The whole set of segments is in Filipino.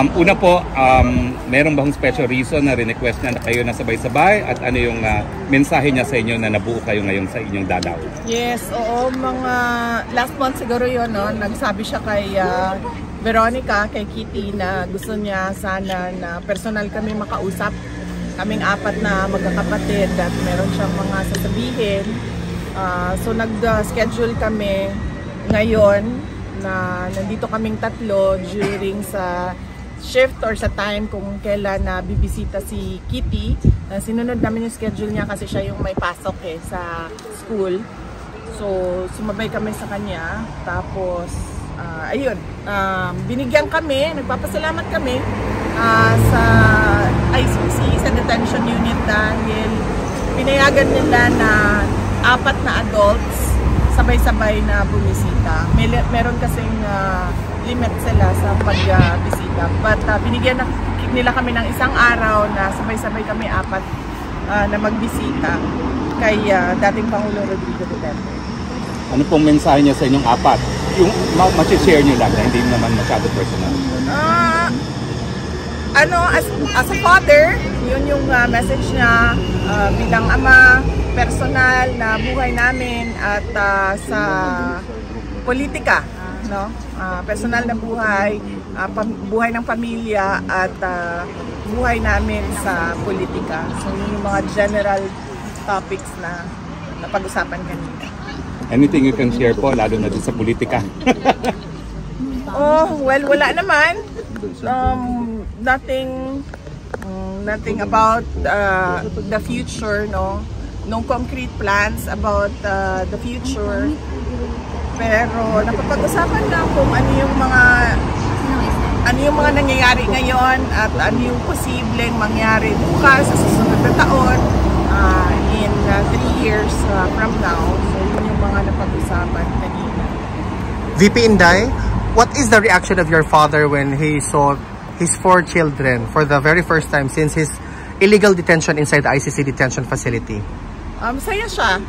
Una po, meron bang special reason na request niya na kayo na sabay-sabay at ano yung mensahe niya sa inyo na nabuo kayo ngayon sa inyong dalaw? Yes, oo, mga last month siguro yun, no? Nagsabi siya kay Veronica, kay Kitty na gusto niya sana na personal kami makausap. Kaming apat na magkakapatid at meron siyang mga sasabihin. So nag-schedule kami ngayon na nandito kaming tatlo during sa shift or sa time kung kailan na bibisita si Kitty. Sinunod namin yung schedule niya kasi siya yung may pasok sa school. So sumabay kami sa kanya. Tapos ayun, binigyan kami, nagpapasalamat kami sa ICC, sa detention unit dahil pinayagan nila na 4 na adults sabay-sabay na bumisita. Meron kasing limit sila sa pagbisita. But binigyan nila kami ng isang araw na sabay-sabay kami 4 na magbisita kay dating Pangulong Rodrigo Duterte. Ano pong mensahe niya sa inyong 4? Yung ma-share niyo lang na hindi naman masyado personal. As a father, yun yung message niya bilang ama, personal na buhay namin at sa politika, no? Personal na buhay, buhay ng pamilya at buhay namin sa politika. So yun yung mga general topics na napag-usapan kanina. Anything you can share po, lalo na din sa politika? Well, wala naman. Nothing about the future, no? No concrete plans about the future. Pero napapag-usapan lang kung ano yung mga nangyayari ngayon at ano yung posibleng mangyari bukas sa susunod na taon in 3 years from now. So yun yung mga napag-usapan kanina. VP Inday, what is the reaction of your father when he saw his 4 children for the very first time since his illegal detention inside the ICC detention facility? Masaya siya.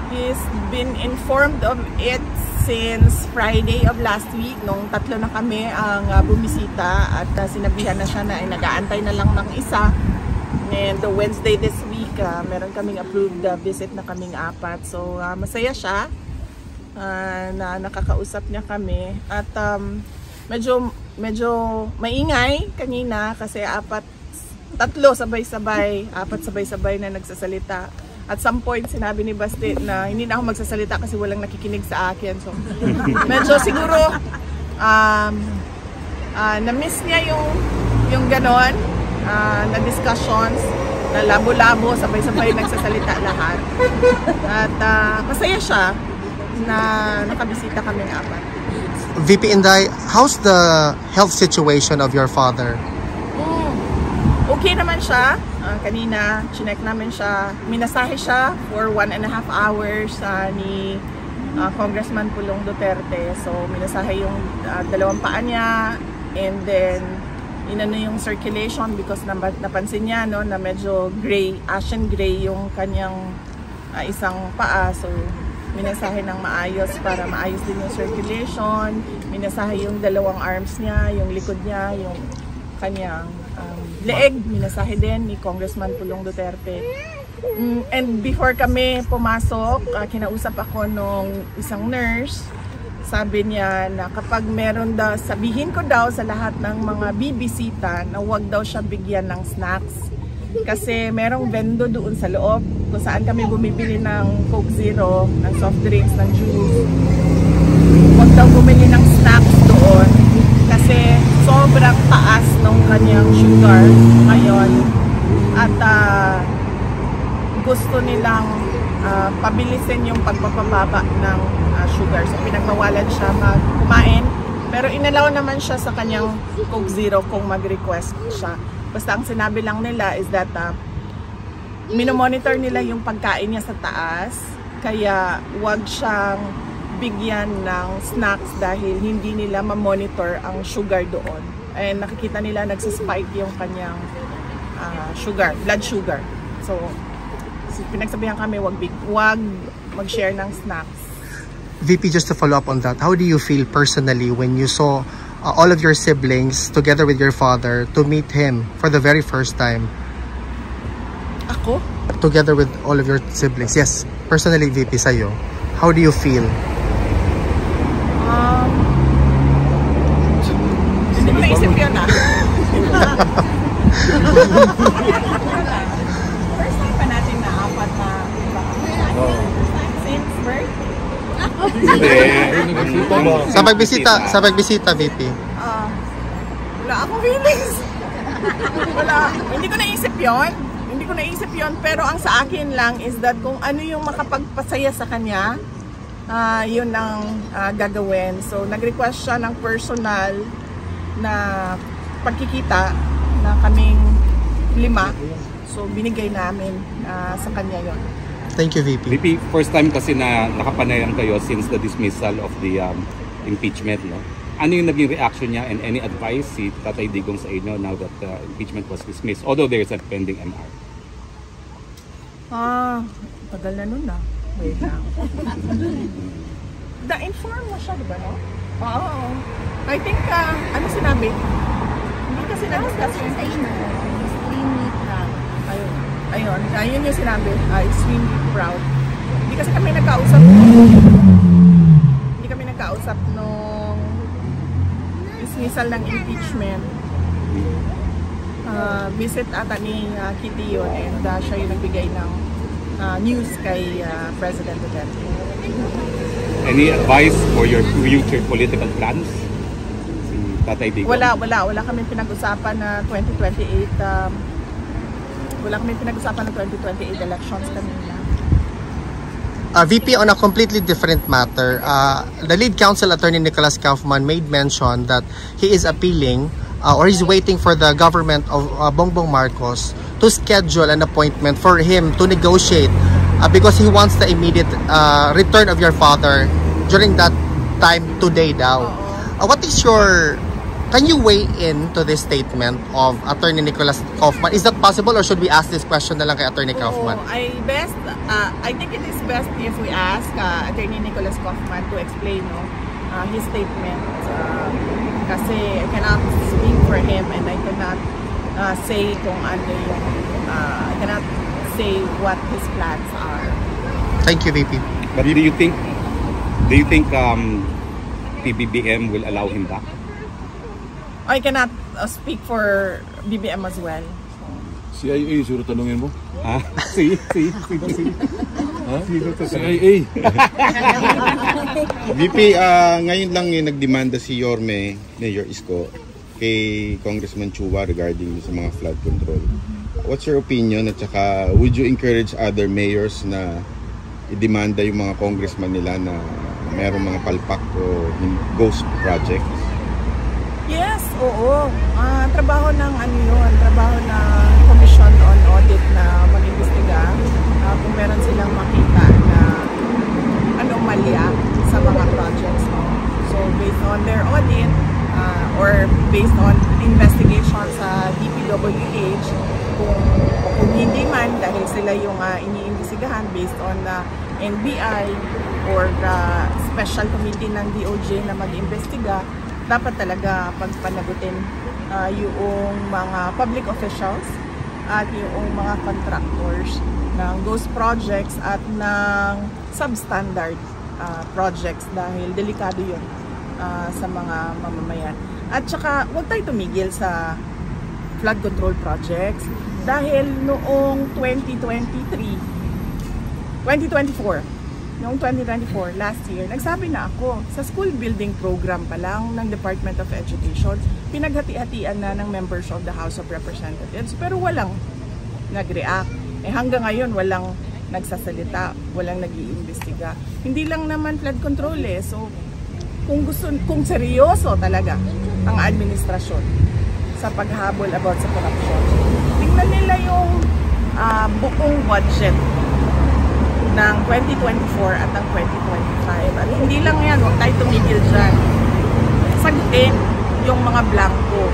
He's been informed of it since Friday of last week nung 3 na kami ang bumisita at sinabihan na siya na nag-aantay na lang ng isa. And Wednesday this week, meron kaming approved visit na kaming 4. So masaya siya na nakakausap niya kami at medyo maingay kanina kasi 3 sabay-sabay, 4 sabay-sabay na nagsasalita. At some point sinabi ni Basti na hindi na ako magsasalita kasi walang nakikinig sa akin. So medyo siguro na-miss niya yung ganon na discussions, na labo-labo, sabay-sabay nagsasalita lahat. At masaya siya na nakabisita kaming 4. VP Inday, how's the health situation of your father? Okay naman siya. Kanina, chinek namin siya. Minasahe siya for 1.5 hours ni Congressman Pulong Duterte. So, minasahe yung 2 paa niya. And then, inano yung circulation because napansin niya no, na medyo gray, ashen gray yung kanyang isang paa. So, minasahe ng maayos para maayos din yung circulation. Minasahe yung 2 arms niya, yung likod niya, yung kanyang leeg, minasahe din ni Congressman Pulong Duterte. And before kami pumasok, kinausap ako nung isang nurse. Sabi niya na kapag meron daw, sabihin ko daw sa lahat ng mga bibisita na huwag daw siya bigyan ng snacks. Kasi merong vendo doon sa loob kung saan kami bumibili ng Coke Zero, ng soft drinks, ng juice. Huwag daw bumili ng snacks doon kasi sobrang taas ng kanyang sugar ngayon at gusto nilang pabilisin yung pagpapababa ng sugar. So pinagbawalan siya kumain pero inalaw naman siya sa kanyang Coke Zero kung mag-request siya. Basta ang sinabi lang nila is that minomonitor nila yung pagkain niya sa taas kaya wag siyang bigyan ng snacks dahil hindi nila ma-monitor ang sugar doon. And nakikita nila nagsispike yung kanyang sugar, blood sugar. So, pinagsabihan kami wag mag-share ng snacks. VP, just to follow up on that, how do you feel personally when you saw all of your siblings together with your father to meet him for the very first time? Ako? Together with all of your siblings. Yes, personally, VP, sa'yo. How do you feel? Hindi ko naisip yun First time pa natin na apat na iba. Since birth? Sa pagbisita, VP. Wala akong feelings. Wala. Hindi ko naisip yon. Pero ang sa akin lang is that kung ano yung makapagpasaya sa kanya, yun ang gagawin. So, nag-request siya ng personal na pagkikita na kaming 5. So, binigay namin sa kanya yon. Thank you, VP. VP, first time kasi na nakapanayan kayo since the dismissal of the impeachment, no? Ano yung naging reaction niya and any advice si Tatay Digong sa inyo now that the impeachment was dismissed, although there is a pending MR? Tagal na nun Wait lang. Na-inform mo siya, diba, no? Oo. I think, ano sinabi? Hindi kasi na-discuss yun. Extremely proud. Ayun yung sinabi. Extremely proud. Hindi kasi kami nagkausap nung dismissal ng impeachment. Visit ata ni Kitty yun and siya yung nagbigay ng news kay President Duterte. Any advice for your future political plans? Si Tatay Digong? Wala kami pinag-usapan na 2028 wala kami pinag-usapan ng 2028 elections kanina. VP, on a completely different matter, the lead counsel attorney Nicholas Kaufman made mention that he is appealing or he's waiting for the government of Bongbong Marcos to schedule an appointment for him to negotiate because he wants the immediate return of your father during that time today daw. What is your... Can you weigh in to this statement of Attorney Nicholas Kaufman? Is that possible or should we ask this question na lang kay Attorney Kaufman? I think it is best if we ask Attorney Nicholas Kaufman to explain his statement. Kasi I cannot speak for him and I cannot say kung ano yung I cannot say what his plans are. Thank you, VP. But do you think PBBM will allow him back? I cannot speak for BBM as well. CIA, siguro tanungin mo? Ha? Si. Ha? CIA. VP, ngayon lang yung nagdemanda si Yorme, Mayor Isko, kay Congressman Chua regarding sa mga flood control. What's your opinion at saka would you encourage other mayors na i-demanda yung mga congressman nila na mayroong mga palpak o ghost projects? Yes, oo. Trabaho ng trabaho ng Commission on Audit na mag-imbestiga kung meron silang makita na anomalya sa mga projects. So based on their audit or based on investigation sa DPWH, kung hindi man dahil sila yung iniimbestigahan based on NBI or the special committee ng DOJ na mag-imbestiga, dapat talaga pagpanagutin yung mga public officials at yung mga contractors ng ghost projects at ng substandard projects dahil delikado yun sa mga mamamayan. At saka huwag tayo tumigil sa flood control projects dahil noong 2024, last year, nagsabi na ako, sa school building program pa lang ng Department of Education, pinaghati-hatian na ng members of the House of Representatives, pero walang nag-react. Hanggang ngayon, walang nagsasalita, walang nag-iimbestiga. Hindi lang naman flood control so kung seryoso talaga ang administrasyon sa paghabol about sa corruption, tingnan nila yung buong budget ng 2024 at ng 2025. At hindi lang yan, huwag tayo tumigil dyan. Sagutin yung mga blanco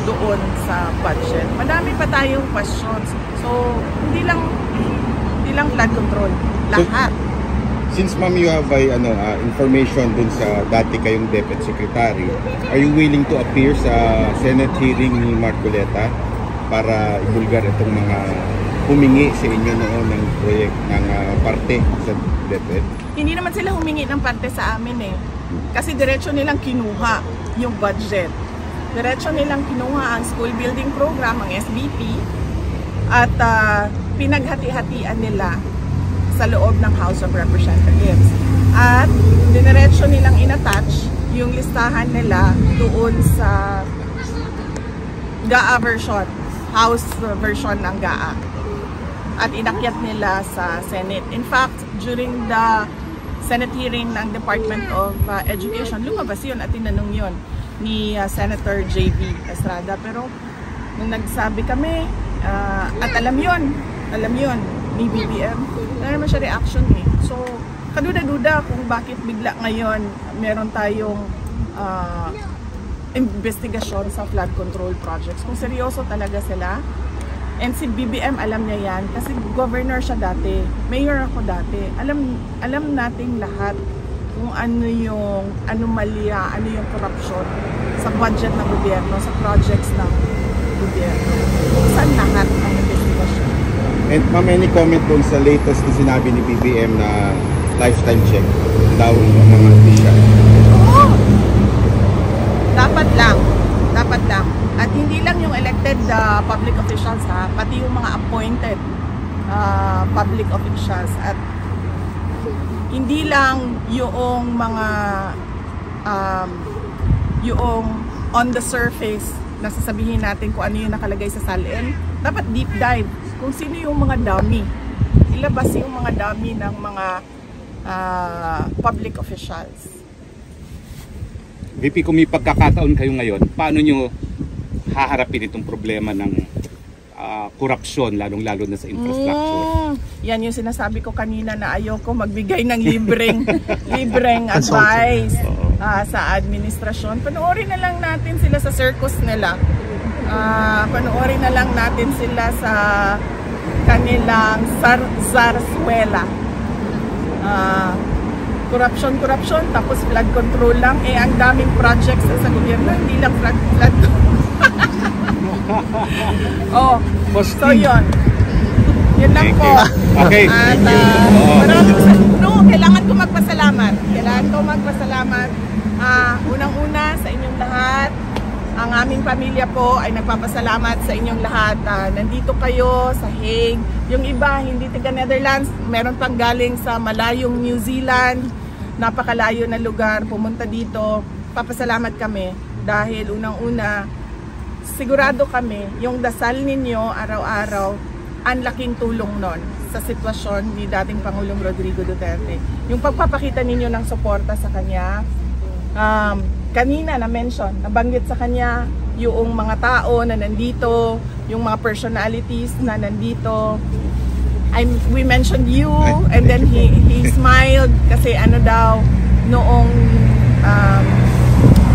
doon sa budget. Madami pa tayong questions. So, hindi lang flood control. Lahat. Since ma'am you have information dun sa dati kayong DepEd Secretary, are you willing to appear sa Senate hearing ni Marcoleta para ibulgar itong mga humingi sa inyo noon ng proyekt ng parte sa DepEd? Hindi naman sila humingi ng parte sa amin eh. Kasi diretso nilang kinuha yung budget. Diretso nilang kinuha ang school building program, ang SBP, at pinaghati-hatian nila sa loob ng House of Representatives. At diretso nilang inattach yung listahan nila doon sa GAA version, House version ng GAA. At inakyat nila sa Senate. In fact, during the Senate hearing ng Department of Education, lumabas yun at tinanong yun ni Senator J.B. Estrada. Pero nung nagsabi kami, at alam yun ni BBM, wala naman siya reaction eh. So, kaduda-duda kung bakit bigla ngayon meron tayong investigasyon sa flood control projects. Kung seryoso talaga sila, and si BBM alam niya yan, kasi governor siya dati, mayor ako dati, alam nating lahat kung ano yung anomalya, ano yung corruption sa budget ng gobyerno, sa projects ng gobyerno. Saan lahat ang investigasyon. And ma'am, any comment dun sa latest na sinabi ni BBM na lifetime check daw ng mga official? Oo! Dapat lang. At hindi lang yung elected public officials ha, pati yung mga appointed public officials. At hindi lang yung mga yung on the surface na sasabihin natin kung ano yung nakalagay sa salin. Dapat deep dive kung sino yung mga dummy. Ilabas yung mga dummy ng mga public officials. VP, kung may pagkakataon kayo ngayon, paano nyo haharapin itong problema ng korupsyon, lalong-lalo na sa infrastructure? Yan yung sinasabi ko kanina na ayoko magbigay ng libreng advice sa administrasyon. Panoorin na lang natin sila sa circus nila. Panoorin na lang natin sila sa kanilang zarzuela. Corruption, tapos flood control lang. Eh, ang daming projects sa gobyerno, hindi lang flood. Oh, so yun. Yun lang po. Okay. At kailangan ko magpasalamat. Unang-una sa inyong lahat. Ang aming pamilya po ay nagpapasalamat sa inyong lahat. Nandito kayo sa Hague. Yung iba, hindi taga Netherlands. Meron pang galing sa malayong New Zealand. Napakalayo na lugar. Pumunta dito. Papasalamat kami. Dahil unang-una, sigurado kami, yung dasal ninyo araw-araw, ang laking tulong nun sa sitwasyon ni dating Pangulong Rodrigo Duterte. Yung pagpapakita ninyo ng suporta sa kanya, kanina nabanggit sa kanya yung mga tao na nandito, yung mga personalities na nandito. We mentioned you, and then he smiled kasi ano daw, noong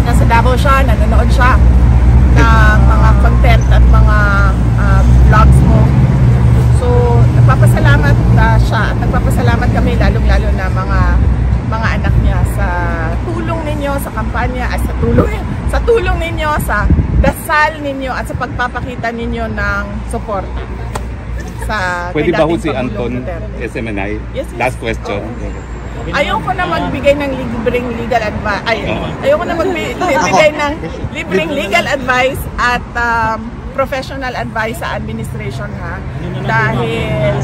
nasa Davao siya, nanonood siya ng mga content at mga vlogs mo. So, nagpapasalamat siya at nagpapasalamat kami lalong-lalo na mga anak niya sa tulong ninyo sa kampanya, sa tulong ninyo, sa dasal ninyo at sa pagpapakita ninyo ng support sa Pwede ba ho si Pangulong Anton Duterte. SMNI? Yes. Last question. Ayoko na magbigay ng libreng legal advice. Ayoko na magbigay ng libreng legal advice at professional advice sa administration ha. Dahil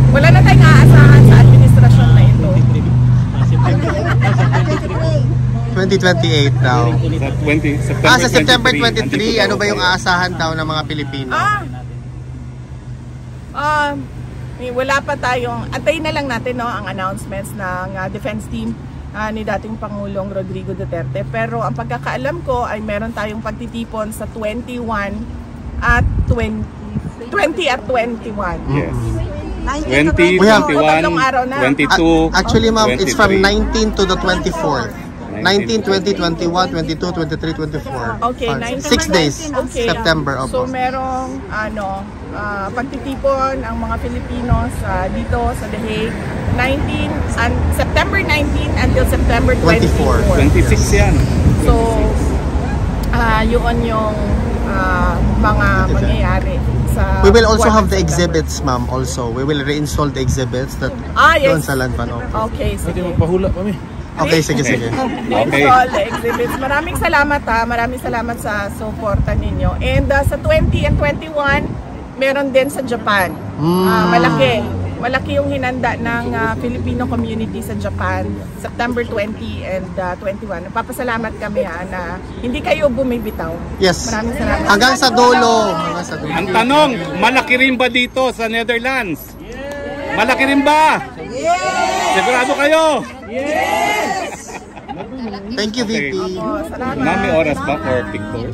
wala na tayong aasahan sa administrasyon na ito. 2028 daw. Sa September 23, ano ba yung aasahan daw ng mga Pilipino? Wala pa tayong, antayin na lang natin ang announcements ng defense team ni dating Pangulong Rodrigo Duterte. Pero ang pagkakaalam ko ay meron tayong pagtitipon sa 21 at 20 at 21. Yes. 20, 21, 22. Actually, ma'am, it's from 23. 19 to the 24th. 19, 20, 21, 22, 23, 24. Okay, 6 days. Okay. September. So Opo. merong pagtitipon ang mga Filipinos dito sa The Hague, September 19 until September 24. 26 yan. So, yun yung mga mangyayari sa We will also buwan have ng the September. exhibits, ma'am, also. We will reinstall the exhibits that Yes. doon sa Landvan office. Okay, Pwede sige. magpahula kami. Okay, sige, sige. Okay. All the exhibits. Maraming salamat Maraming salamat sa suporta ninyo. And sa 20 and 21, meron din sa Japan. Malaki yung hinanda ng Filipino community sa Japan, September 20 and 21. Nagpapasalamat kami na hindi kayo bumibitaw. Yes. Maraming salamat. Hanggang sa dulo. Hanggang sa dulo. Ang tanong, malaki rin ba dito sa Netherlands? Malaki rin ba? Yes! Sigurado kayo? Thank you, VP. Opo, salamat. Mami, oras ba for picture?